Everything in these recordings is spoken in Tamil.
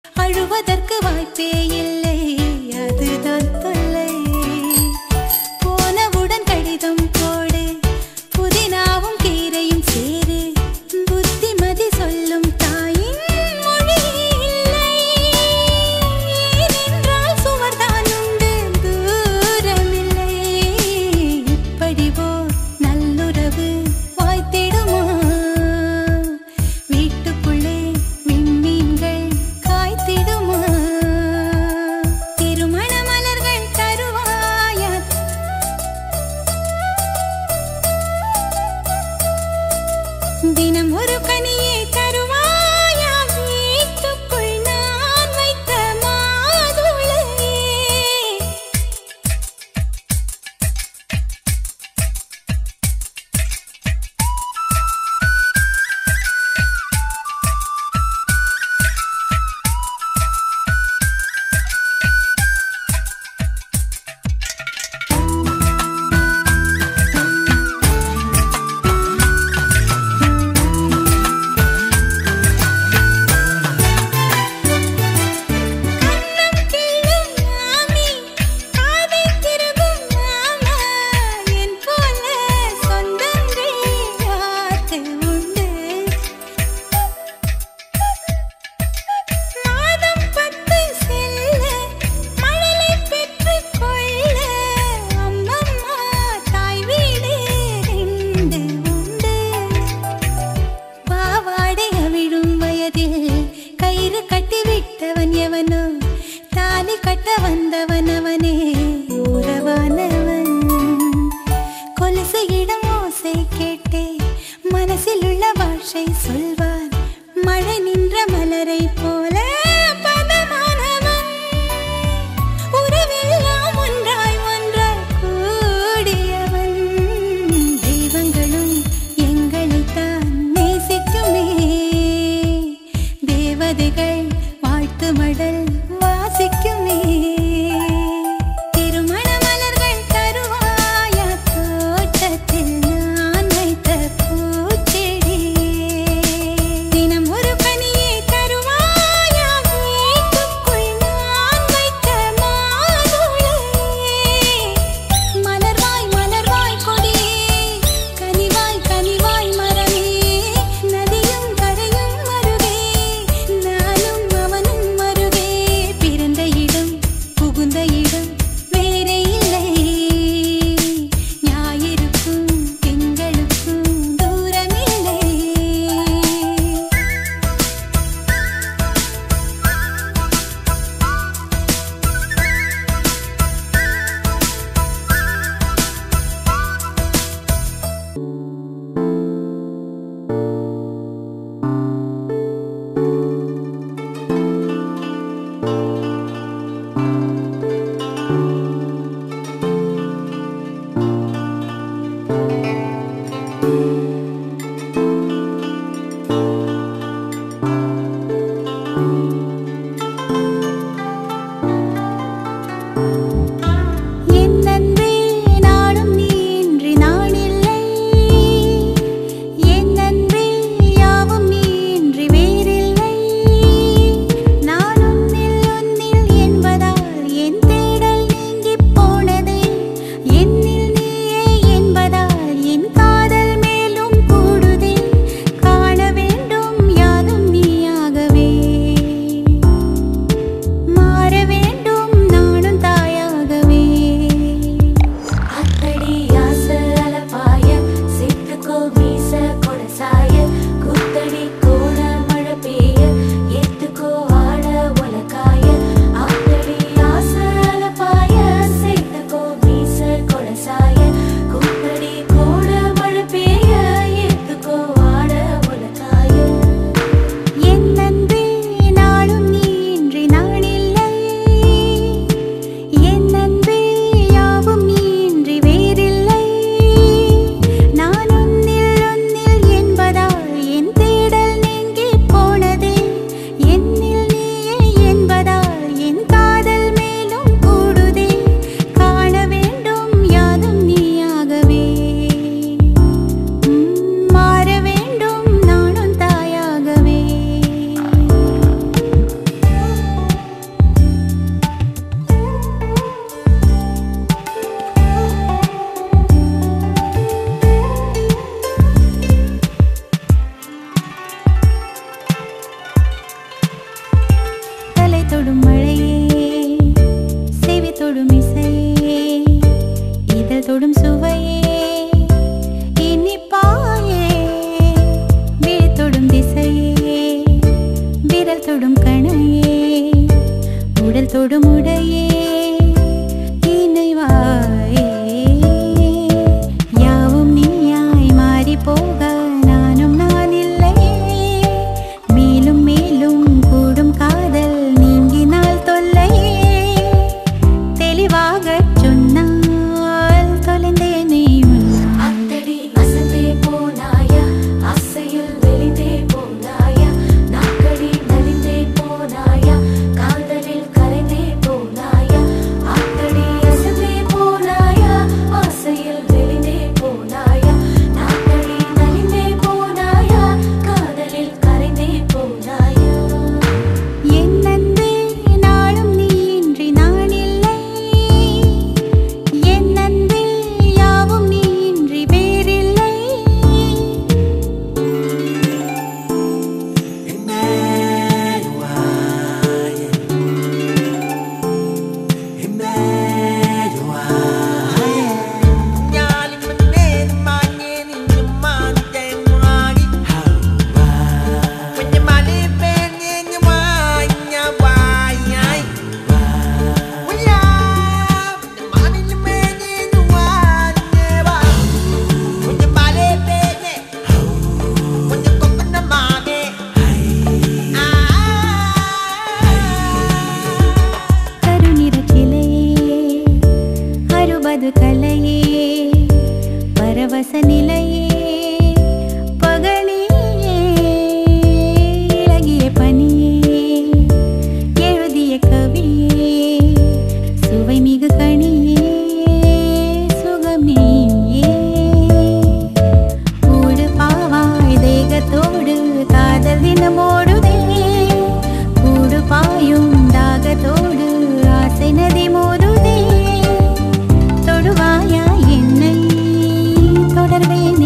அழுவதற்கு வாய்ப்பே இல்லை, அதுதான் தொல்லை. போனவுடன் கடிதம் போடு, புதினாவும் கீரையும் சேரு, புத்திமதி சொல்லும் தாயின் மொழி இல்லை. ஏனென்றால் சுவர்தான் உண்டு, தூரமில்லை. இப்படிவோ நல்லுறவு வாய்த்திடுமா? வீட்டுக்குள்ளே விண்மீன்கள் காய்த்திடுமா? திருமண மலர்கள் தருவாயா? தினம் ஒரு கனியை தருவாயா? வீட்டுக்குள் நான் வைத்த மாதுளையே. கண்ணம் கிள்ளும் மாமி, காதை திருகும் மாமா, என் போல சொந்தங்கள் யாருக்கு உண்டு? மாதம் 10 செல்ல மழலை பெற்றுக் கொள்ள, அம்மம்மா தாய் வீடு 2 உண்டு. பாவாடை அவிழும் வயதில் கயிறு கட்டி விட்டவன் எவனோ, தாலி கட்ட வந்தவன் அவனே உறவானவன். கொலுசு இடம் ஓசை கேட்டே மனசில் உள்ள பாஷை சொல்வான், மழை நின்ற மலரை போல பதமானவன். உறவெல்லாம் ஒன்றாய் ஒன்றாய் கூடியவன். தெய்வங்களும் எங்களைத்தான் நேசிக்குமே, தேவதைகள் வாழ்த்து மடல் வாசிக்குமே. திருமண மலர்கள் தருவாயா? தோட்டத்தில் நான் வைத்த பூச்செடியே. தினம் ஒரு கனியை தருவாயா? தொடும் மழையே செவி தொடும் இசையே இதழ் தொடும் சுவையே இனிப்பாயே விழி தொடும் திசையே விரல் தொடும் கணையே உடல் தொடும் உடையே இணைவாயே யாவும் நீயாய் மாறி போக நானும் நான் இல்லை மேலும் மேலும் கூடும் காதல் நீங்கினால் தொல்லையே தெளிவாகச் சொன்னால் தொலைந்தேனே அத்தடி அசந்தே போனாயா ஆசையில் வெளிந்தே போனாயா நாக்கடி நலிந்தே போனாயா காதலில் கரைந்தே போனாயா அத்தடி அசந்தே போனாயா ஆசையில் வெளிந்தே போனாயா நாக்கடி நலிந்தே போனாயா காதலில் கரைந்தே போனாயா என் அன்பே நாளும் நீ இன்றி நான் இல்லை என் அன்பில் யாவும் நீ இன்றி வேறில்லை கருநிறச் சிலையே அறுபது கலையே பரவச நிலையே பகலியே இளகிய பனியே எழுதிய கவியே சுவை மிகு கனியே சுகம் நீயே ஊடு பாவாய் தேகத்தோடு காதல் தினமோடுதே கூடு பாயும் தாகத்தோடு ஆசை நதி மோதுதே தொடுவாயா என்னை தொடர்வேன்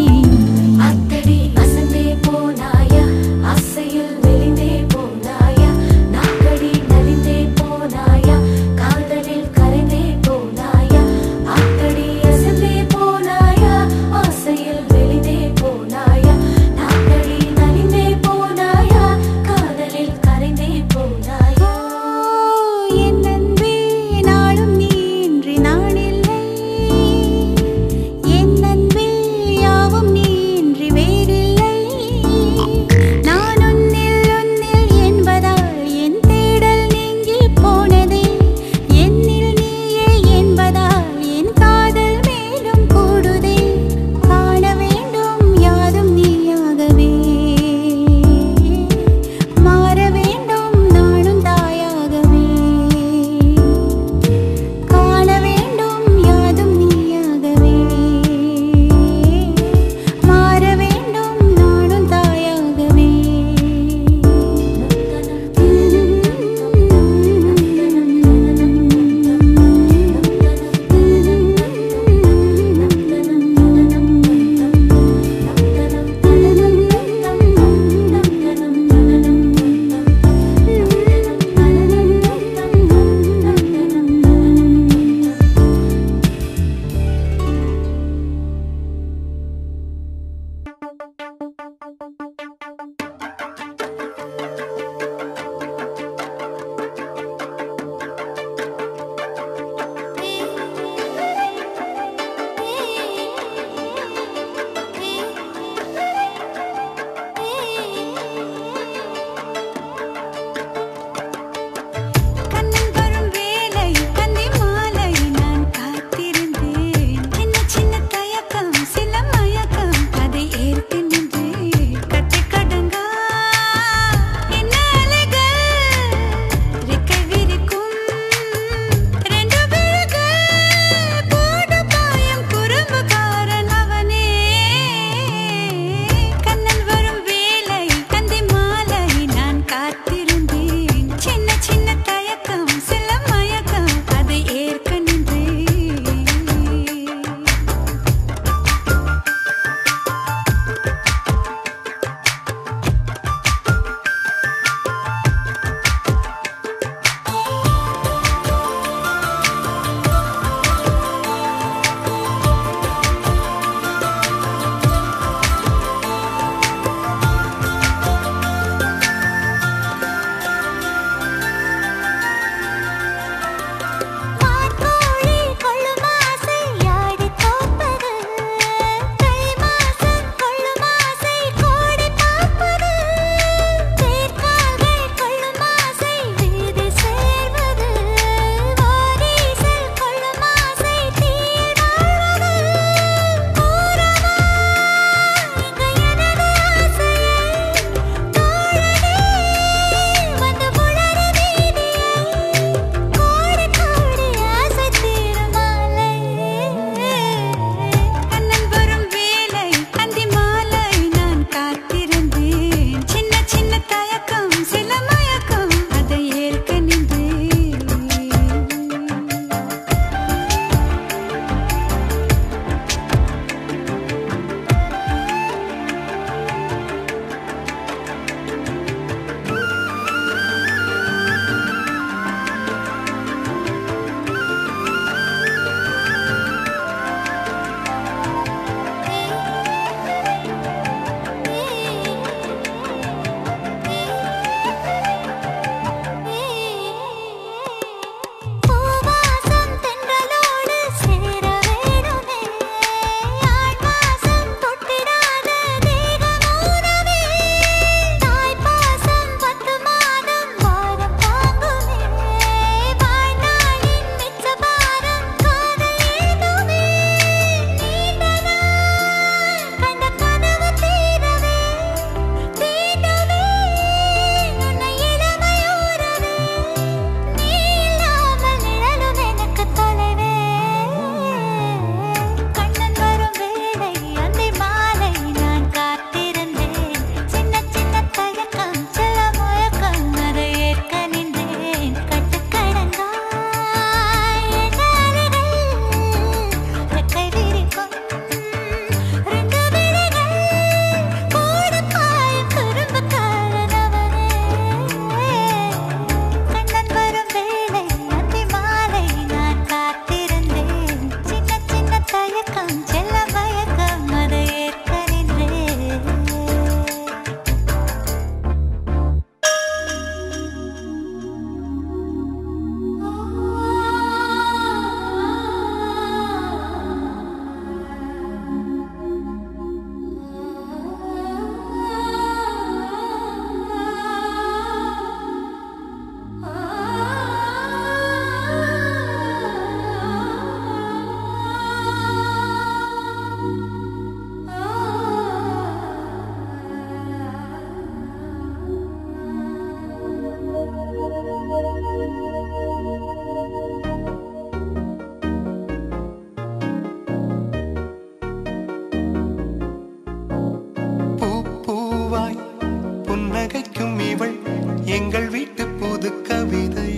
கவிதை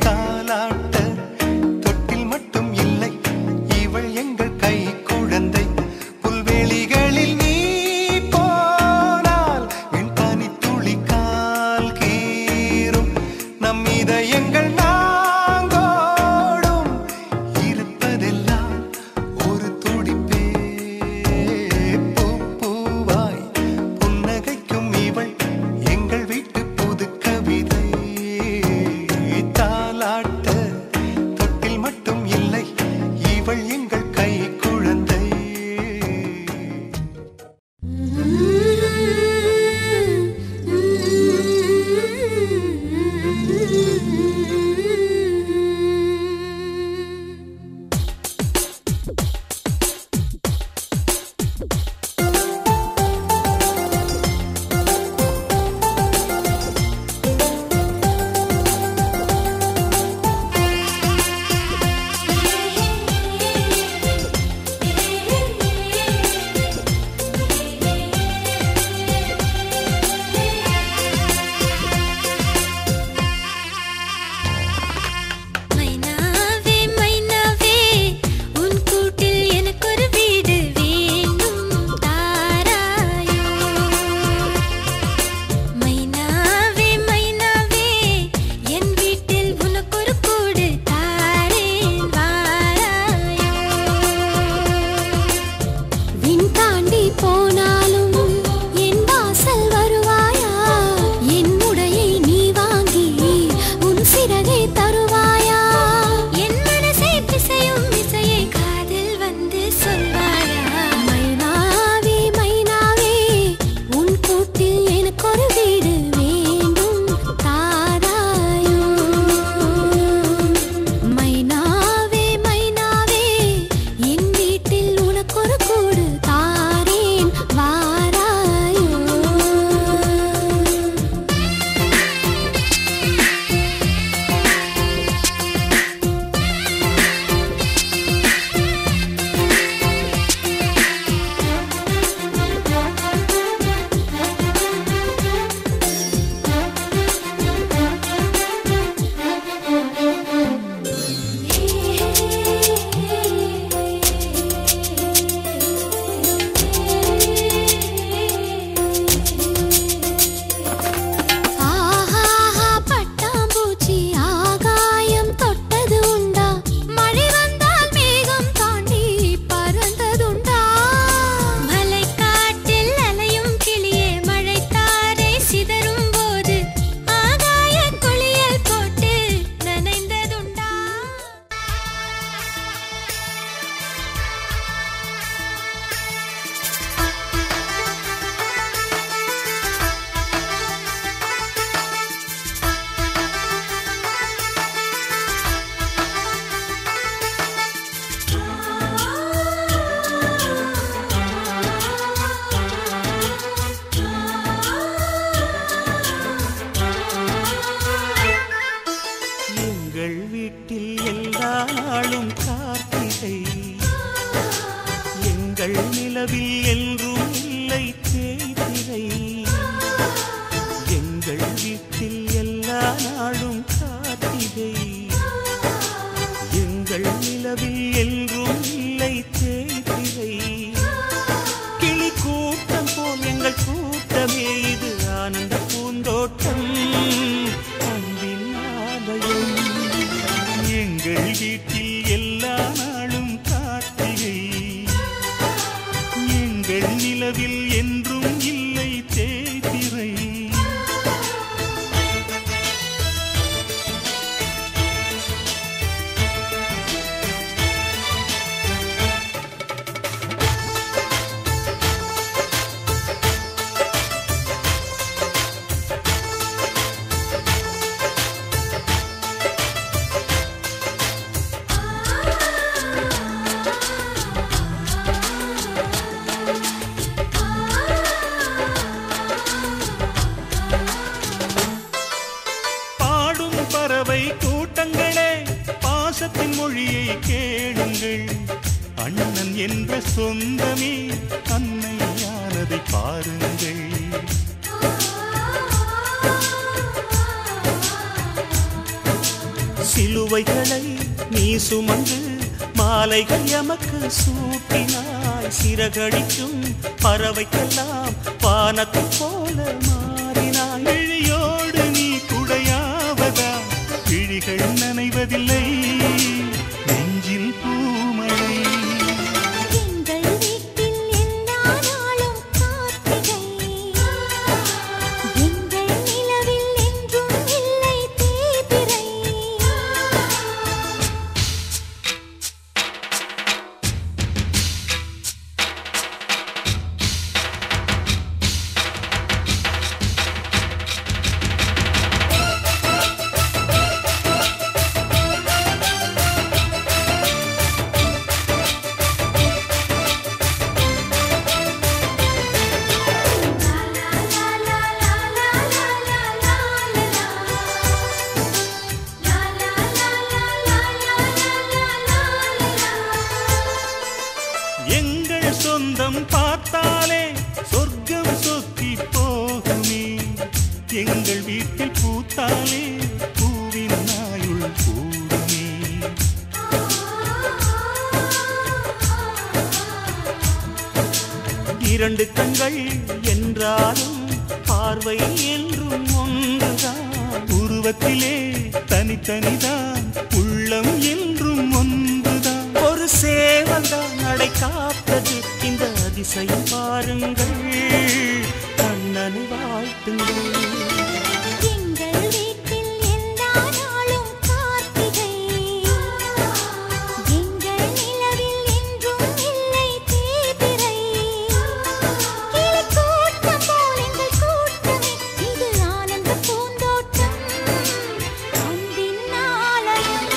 தாலாட்ட தொட்டில் மட்டும் இல்லை இவள் எங்கள் கை குழந்தை புல்வெளிகளில் நீ போனால் என் பனி துளி கால் கீறும் நம் இதயங்கள் நாங்கோடும் இருப்பதெல்லாம் ஒரு துடிப்பே பூ பூவாய் புன்னகைக்கும் இவள் எங்கள் வீட்டு புது கவிதை தாலாட்ட தொட்டில் மட்டும் இல்லை இவள் எங்கள் கை குழந்தை மைனாவே மைனாவே உன் கூட்டில் எனக்கொரு வீடு வேண்டும் தாராயோ மைனாவே மைனாவே என் வீட்டில் உனக்கொரு கூடு தாரேன் வாராயோ விண் தாண்டி போனாலும் என் வாசல் வருவாயா என் உடையை நீ வாங்கி உன் சிறகை தருவாயா என் மனசை பிசையும் இசையை காதில் வந்து சொல்வாயா மைனாவே மைனாவே உன் கூட்டில் எனக்கொரு வீடு வேண்டும் தாராயோ மைனாவே மைனாவே என் வீட்டில் உனக்கொரு கூடு தாரேன் வாராயோ ஆஹா பட்டாம்பூச்சி ஆகாயம் தொட்டது உண்டா மழை வந்தால் மேகம் தாண்டி பறந்ததுண்டா மலைக்காட்டில் அலையும் கிளியே மழைத்தாரை சிதறும் போது ஆகாய குளியல் போட்டு நனைந்ததுண்டா எங்கள் வீட்டில் எல்லா நாளும் கார்த்திகை எங்கள் நிலவில் என்றும் இல்லை தேய்திரை எங்கள் வீட்டில் எல்லா நாளும் கார்த்திகை எங்கள் நிலவில் என்றும் இல்லை தேய்திரை கிளி கூட்டம் போல் எங்கள் கூட்டமே இது ஆனந்த பூந்தோட்டம் அன்பின் ஆலயம் எங்கள் வீட்டில் எல்லா நாளும் கார்த்திகை எங்கள் நிலவில் என்றும் இல்லை தேய்திரை பறவை கூட்டங்களே பாசத்தின் மொழியை கேளுங்கள் அண்ணன் என்ற சொந்தமே அன்னையானதை பாருங்கள் சிலுவைகளை நீ சுமந்து மாலைகள் எமக்கு சூட்டினாய். சிறகடிக்கும் பறவைக்கெல்லாம் வானத்தை போல மாறினாய். விழியோடு நீ குடையாவதா, விழிகள் நனைவதில்லை, நெஞ்சில் பூமழை. எங்கள் வீட்டில் எல்லா நாளும் கார்த்திகை, எங்கள் நிலவில் என்றும் இல்லை தேய்பிறை. எங்கள் சொந்தம் பார்த்தாலே சொர்க்கம் சொத்தி போகுமே, எங்கள் வீட்டில் பூத்தாலே பூவின் நாயுள் கூடுமே. இரண்டு கண்கள் என்றாலும் பார்வை என்றும் ஒன்றுதான், உருவத்திலே தனித்தனிதான், உள்ளம் என்றும் ஒன்றுதான். ஒரு சேவல்தான் நடை காத்தது, இந்த அதிசயம் பாருங்கள், கண்ணனை வாழ்த்துங்கள். எங்கள் வீட்டில் எல்லா நாளும் கார்த்திகை, எங்கள் நிலவில் என்றும் இல்லை தேய்பிறை. கிளிக்கூட்டம் போல் எங்கள் கூட்டமே, இது ஆனந்த பூந்தோட்டம், அன்பின் ஆலயம்.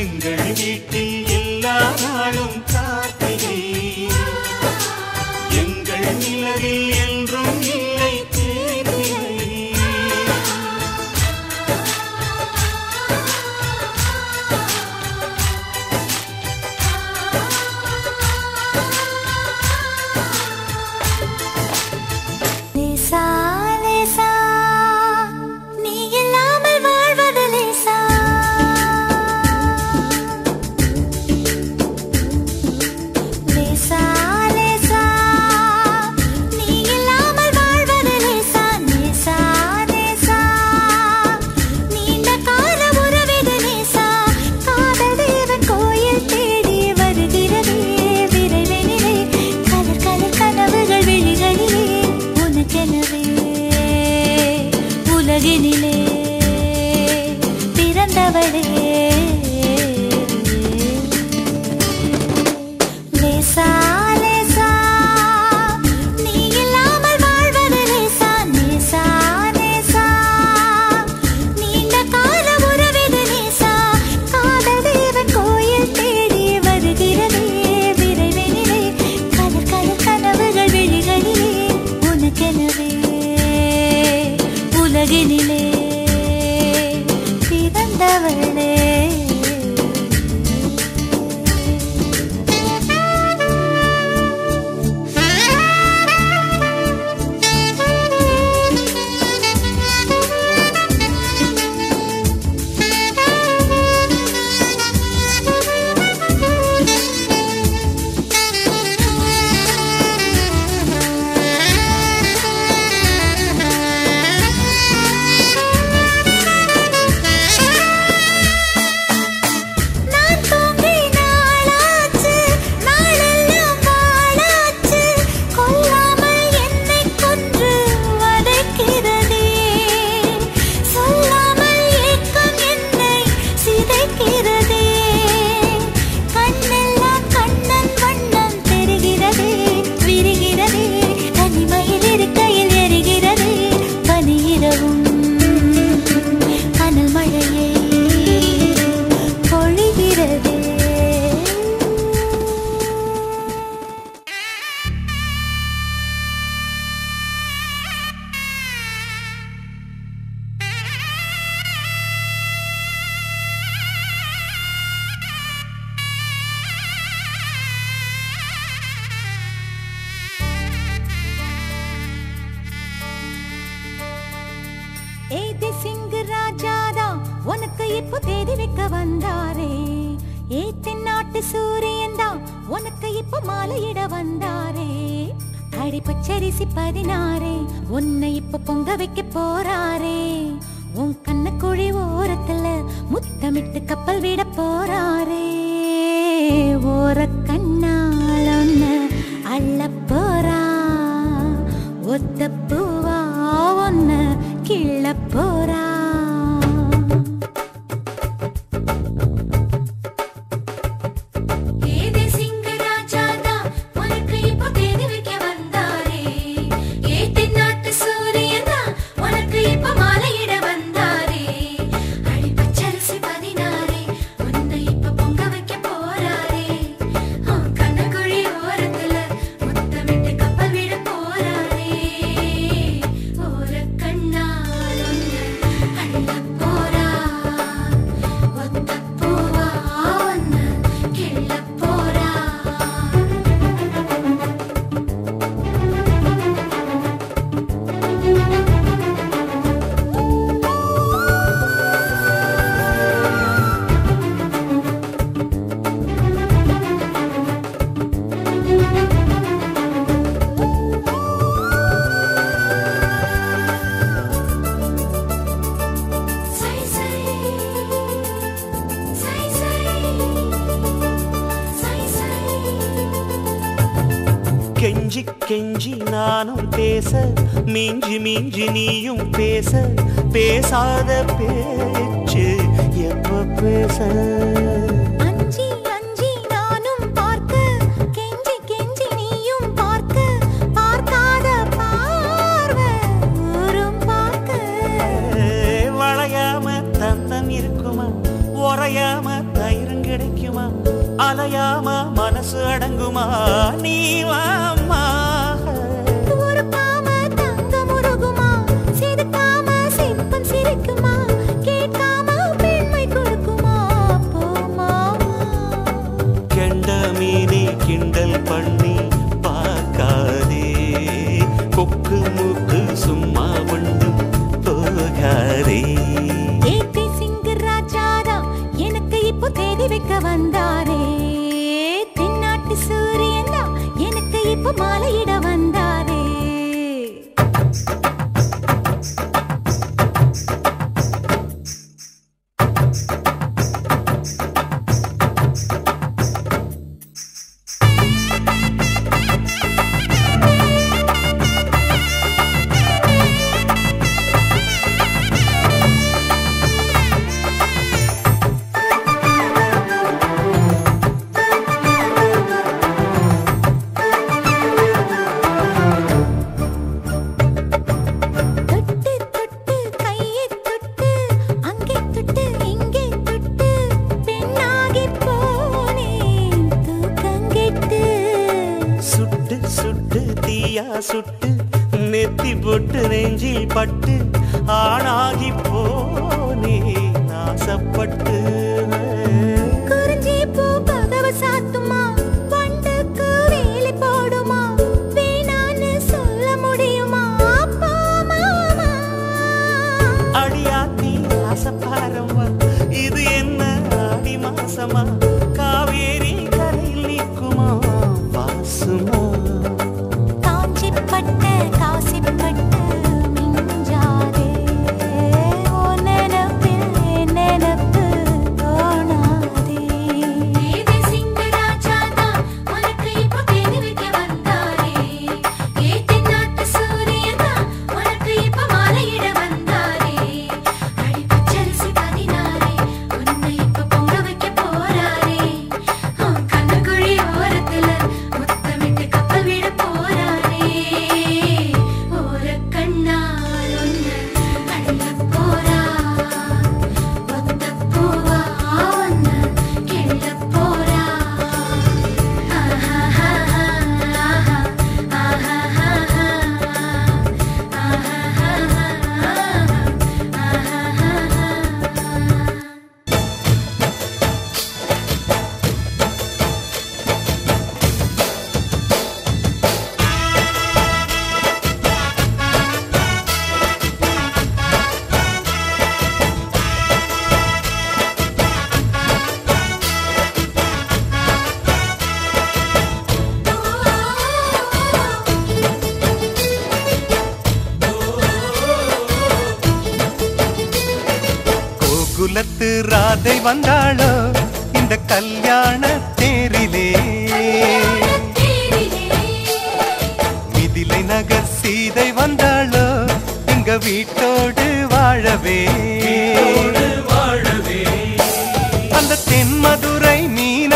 எங்கள் வீட்டில் எல்லா நாளும் கார்த்திகை, எங்கள் நிலவில் என்றும் இல்லை தேய்பிறை. லேசா லேசா நீ இல்லாமல் வாழ்வது லேசா. லேசா லேசா நீ இல்லாமல் வாழ்வது லேசா. லேசா லேசா நீண்ட கால உறவிது லேசா. காதல் தேவன் கோயில் தேடி வருகிறதே விரைவினிலே. கலர் கலர் கனவுகள் விழிகளிலே, உனக்கெனவே உலகினிலே பிறந்தவளே. லேசா லேசா நீ இல்லாமல் வாழ்வது லேசா. லேசா லேசா நீண்ட கால உறவிது லேசா. காதல் தேவன் கோயில் தேடி வருகிறதே விரைவினிலே. கலர் கலர் கனவுகள் விழிகளிலே, உனக்கெனவே உலகினிலே பிறந்தவளே. இப்போ தேதி வைக்க வந்தாரே ஏ தென்னாட்டு சூரியன் தான் உனக்கு இப்போ மாலையிட வந்தாரே அடி பச்சரிசி 16 உன்னை இப்போ பொங்க வைக்க போறாரே உன் கண்ணக்குழி ஓரத்துல முத்தமிட்டு கப்பல் விட போறாரே ஓர கண்ணால் ஒன்ன அள்ள போறா ஒத்த பூவா ஒன்ன கிள்ள போறா கெஞ்சி கெஞ்சி நானும் பேச மிஞ்சி மிஞ்சி நீயும் பேச பேசாத பேச்சு எப்ப பேச அஞ்சி அஞ்சி நானும் பார்க்க கெஞ்சி கெஞ்சி நீயும் பார்க்க பார்க்காத பார்வை ஊரும் பார்க்க வளையாம தந்தம் இருக்குமா உறையாம தயிரும் கிடைக்குமா அலையாம மனசு அடங்குமா நீ வாம்மா உருக்காம தங்கம் உருகுமா சிரிக்காம சிப்பம் சிரிக்குமா கேட்காம பெண்மை கொடுக்குமா போமா கெண்ட மீனே கிண்டல் பண்ணி பார்க்காதே கொக்கு மூக்கு சும்மா மட்டும் போகாதே ஏத்தி சிங்கு ராஜாரா எனக்கு இப்போ தேடி வைக்க வந்தாரே தென்னாட்டு சூரியன் தான் எனக்கு இப்போ மாலையிட வந்தாரே சுட்டு நெத்தி போட்டு நெஞ்சில் பட்டு ஆணாகி போனே நாசப்பட்டு குறிஞ்சி பூ கதவு சாத்துமா வண்டுக்கு வேலி போடுமா வேணான்னு சொல்ல முடியுமா அப்பா மாமா அடியாத்தி ஆசப்பாரம்மா இது என்ன ஆடி மாசமா காவேரி கரையில் நிற்குமா வாசுமா காஞ்சிப்பட்ட காசிப்பட்டு மிஞ்சாதே ஓ நினப்பில் நினப்பு குலத்து ராதை வந்தாளோ இந்த கல்யாண தேரிலே மிதிலை நகர் சீதை வந்தாளோ எங்க வீட்டோடு வாழவே அந்த தென்மதுரை மீன்